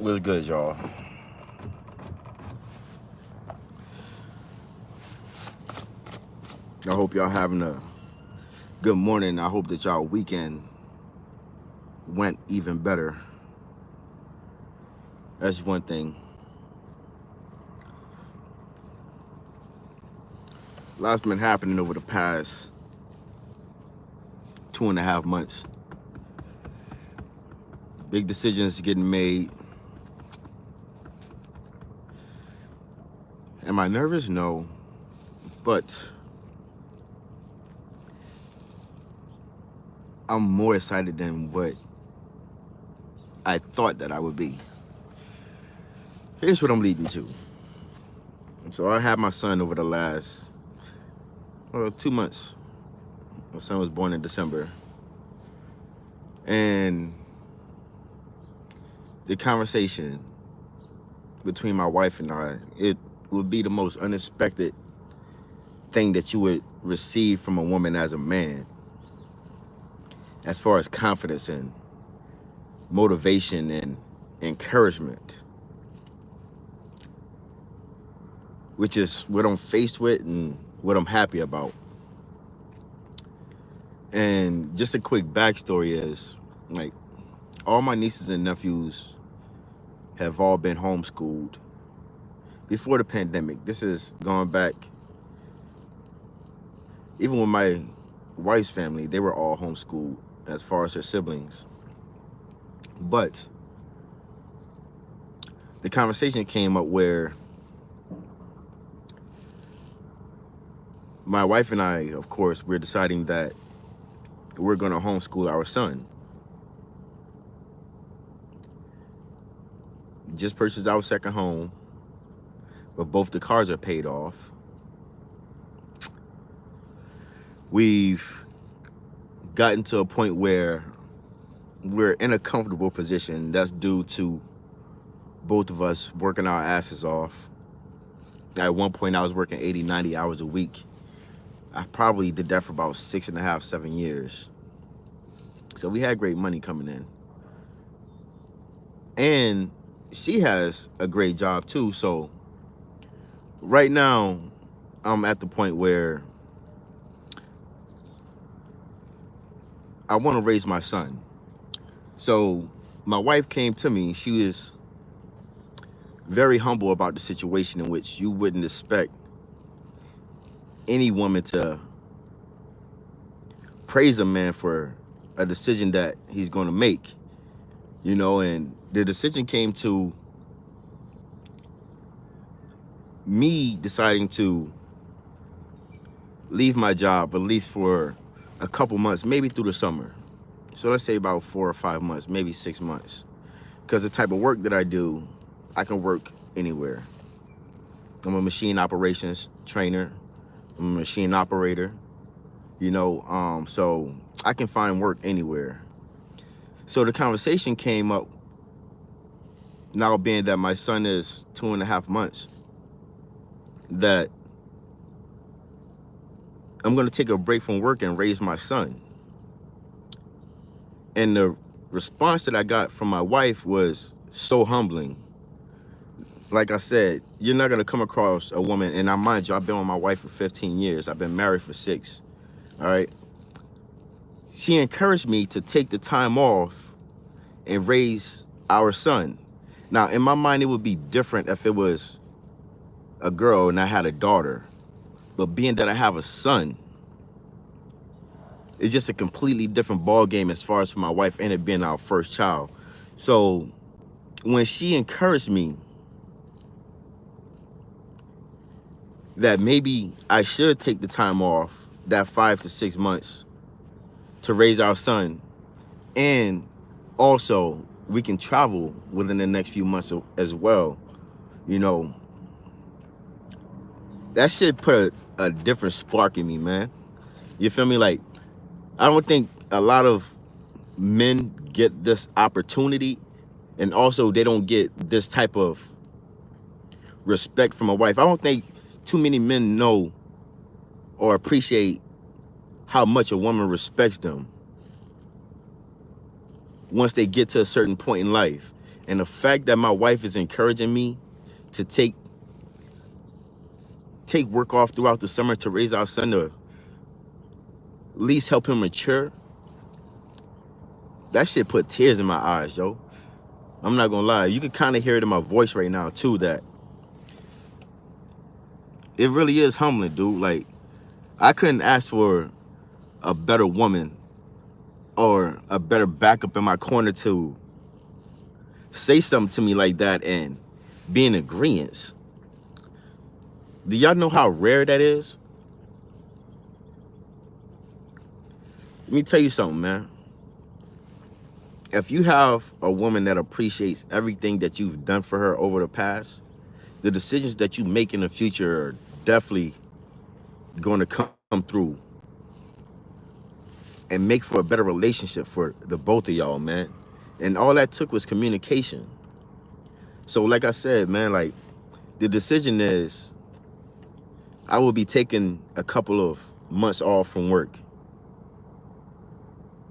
What's good, y'all? I hope y'all having a good morning. I hope that y'all weekend went even better. That's one thing. Lots been happening over the past 2.5 months. Big decisions getting made. Am I nervous? No. But I'm more excited than what I thought that I would be. Here's what I'm leading to. So I had my son over the last 2 months. My son was born in December. And the conversation between my wife and I, it would be the most unexpected thing that you would receive from a woman as a man, as far as confidence and motivation and encouragement, which is what I'm faced with and what I'm happy about. And just a quick backstory is, like, all my nieces and nephews have all been homeschooled before the pandemic. This is going back, even with my wife's family, they were all homeschooled as far as their siblings. But the conversation came up where my wife and I, of course, we're deciding that we're going to homeschool our son. Just purchased our second home, but both the cars are paid off. We've gotten to a point where we're in a comfortable position. That's due to both of us working our asses off. At one point, I was working 80, 90 hours a week. I probably did that for about 6.5, 7 years. So we had great money coming in. And she has a great job too. So right now, I'm at the point where I want to raise my son. So my wife came to me. She was very humble about the situation, in which you wouldn't expect any woman to praise a man for a decision that he's going to make, and the decision came to me deciding to leave my job, at least for a couple months, maybe through the summer. So let's say about 4 or 5 months, maybe 6 months. Because the type of work that I do, I can work anywhere. I'm a machine operations trainer. I'm a machine operator, so I can find work anywhere. So the conversation came up, now being that my son is 2.5 months, that I'm going to take a break from work and raise my son. And the response that I got from my wife was so humbling. Like I said, you're not going to come across a woman, and mind you, I've been with my wife for 15 years. I've been married for 6. All right. She encouraged me to take the time off and raise our son. Now, in my mind, it would be different if it was a girl and I had a daughter. But being that I have a son, it's just a completely different ball game as far as for my wife and it being our first child. So when she encouraged me that maybe I should take the time off, that 5 to 6 months, to raise our son, and also we can travel within the next few months as well, that shit put a different spark in me, man. You feel me? Like, I don't think a lot of men get this opportunity, and also they don't get this type of respect from a wife. I don't think too many men know or appreciate how much a woman respects them once they get to a certain point in life. And the fact that my wife is encouraging me to take work off throughout the summer to raise our son, to at least help him mature, that shit put tears in my eyes, yo. I'm not gonna lie. You can kind of hear it in my voice right now too, that it really is humbling, dude. Like, I couldn't ask for a better woman or a better backup in my corner to say something to me like that and be in agreement. Do y'all know how rare that is? Let me tell you something, man. If you have a woman that appreciates everything that you've done for her over the past, the decisions that you make in the future are definitely going to come through and make for a better relationship for the both of y'all, man. And all that took was communication. So like I said, man, like, the decision is I will be taking a couple of months off from work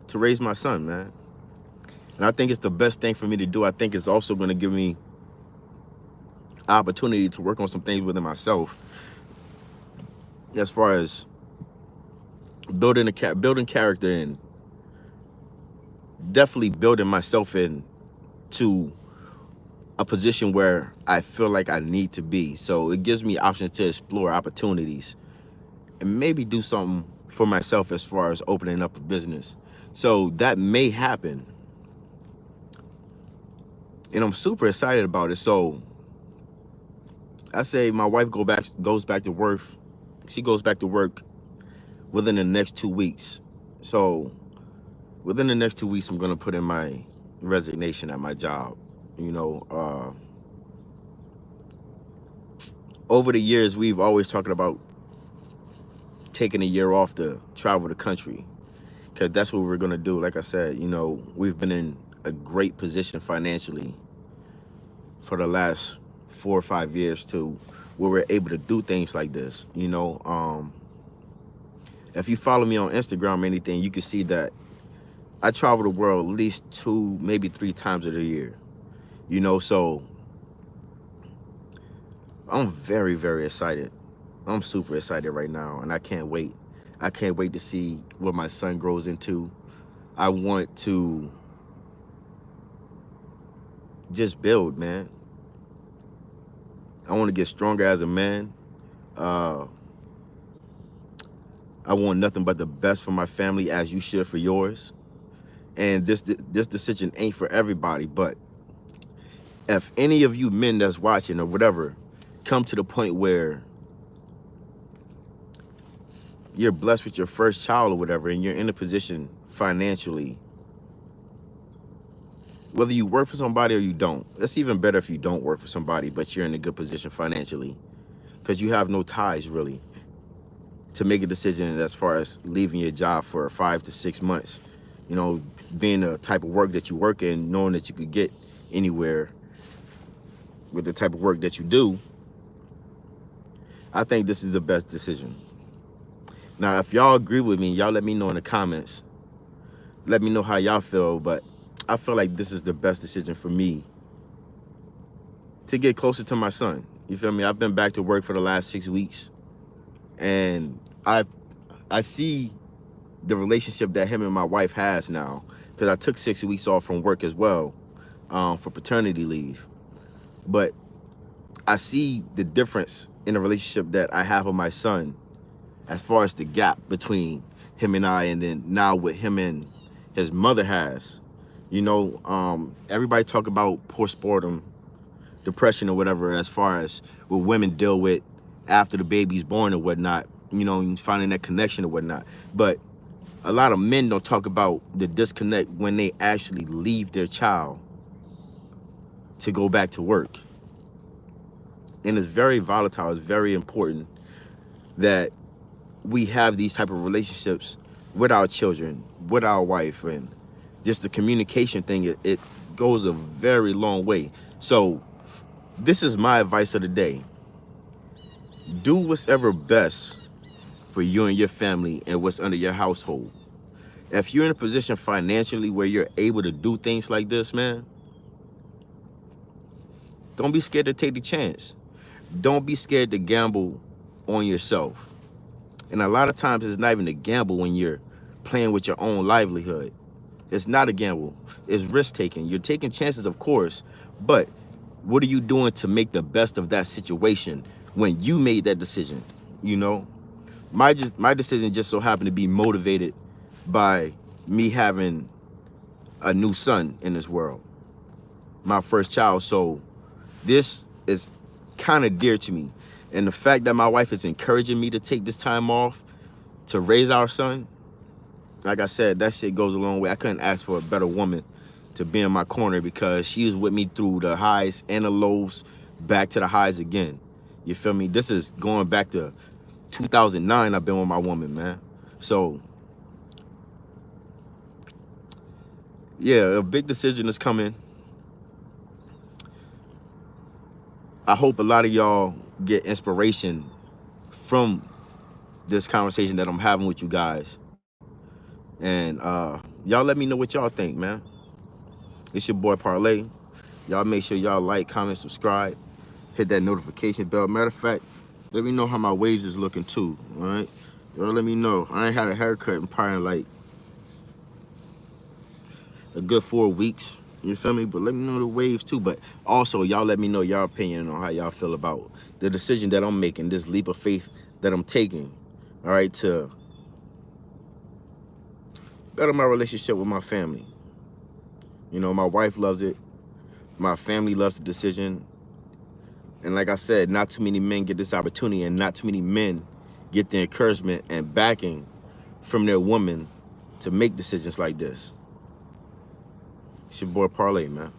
to raise my son, man. And I think it's the best thing for me to do. I think it's also going to give me opportunity to work on some things within myself, as far as building character, and definitely building myself into a position where I feel like I need to be. So it gives me options to explore opportunities and maybe do something for myself as far as opening up a business. So that may happen. And I'm super excited about it. So I say my wife goes back to work. She goes back to work within the next 2 weeks. So within the next 2 weeks, I'm going to put in my resignation at my job. You know, over the years, we've always talked about taking a year off to travel the country, because that's what we're going to do. Like I said, you know, we've been in a great position financially for the last 4 or 5 years too, where we're able to do things like this. You know, if you follow me on Instagram or anything, you can see that I travel the world at least 2, maybe 3 times of the year. You know, so I'm very, very excited. I'm super excited right now, and I can't wait. I can't wait to see what my son grows into. I want to just build, man. I want to get stronger as a man. I want nothing but the best for my family, as you should for yours. And this decision ain't for everybody, but if any of you men that's watching or whatever come to the point where you're blessed with your first child or whatever, and you're in a position financially, whether you work for somebody or you don't, it's even better if you don't work for somebody, but you're in a good position financially, because you have no ties really to make a decision as far as leaving your job for 5 to 6 months. You know, being the type of work that you work in, knowing that you could get anywhere with the type of work that you do, I think this is the best decision. Now, if y'all agree with me, y'all let me know in the comments. Let me know how y'all feel, but I feel like this is the best decision for me to get closer to my son. You feel me? I've been back to work for the last 6 weeks, and I see the relationship that him and my wife has now, because I took 6 weeks off from work as well, for paternity leave. But I see the difference in the relationship that I have with my son, as far as the gap between him and I, and then now what him and his mother has. You know, everybody talk about postpartum depression or whatever, as far as what women deal with after the baby's born or whatnot, you know, finding that connection or whatnot. But a lot of men don't talk about the disconnect when they actually leave their child to go back to work. And it's very volatile. It's very important that we have these type of relationships with our children, with our wife, and just the communication thing, it goes a very long way. So this is my advice of the day. Do what's ever best for you and your family and what's under your household. If you're in a position financially where you're able to do things like this, man, Don't be scared to take the chance. Don't be scared to gamble on yourself. And a lot of times it's not even a gamble when you're playing with your own livelihood. It's not a gamble. It's risk taking. You're taking chances, of course, but what are you doing to make the best of that situation when you made that decision? You know, my decision just so happened to be motivated by me having a new son in this world, my first child. So this is kind of dear to me. And the fact that my wife is encouraging me to take this time off to raise our son, like I said, that shit goes a long way. I couldn't ask for a better woman to be in my corner, because she was with me through the highs and the lows, back to the highs again. You feel me? This is going back to 2009. I've been with my woman, man. So yeah, a big decision is coming. I hope a lot of y'all get inspiration from this conversation that I'm having with you guys. And y'all let me know what y'all think, man. It's your boy Parlay. Y'all make sure y'all like, comment, subscribe, hit that notification bell. Matter of fact, let me know how my waves is looking too, all right? Y'all let me know. I ain't had a haircut in probably like a good 4 weeks, you feel me? But let me know the waves too. But also, y'all let me know your opinion on how y'all feel about the decision that I'm making, this leap of faith that I'm taking, all right, to better my relationship with my family. You know, my wife loves it. My family loves the decision. And like I said, not too many men get this opportunity, and not too many men get the encouragement and backing from their woman to make decisions like this. It's your boy Parlay, man.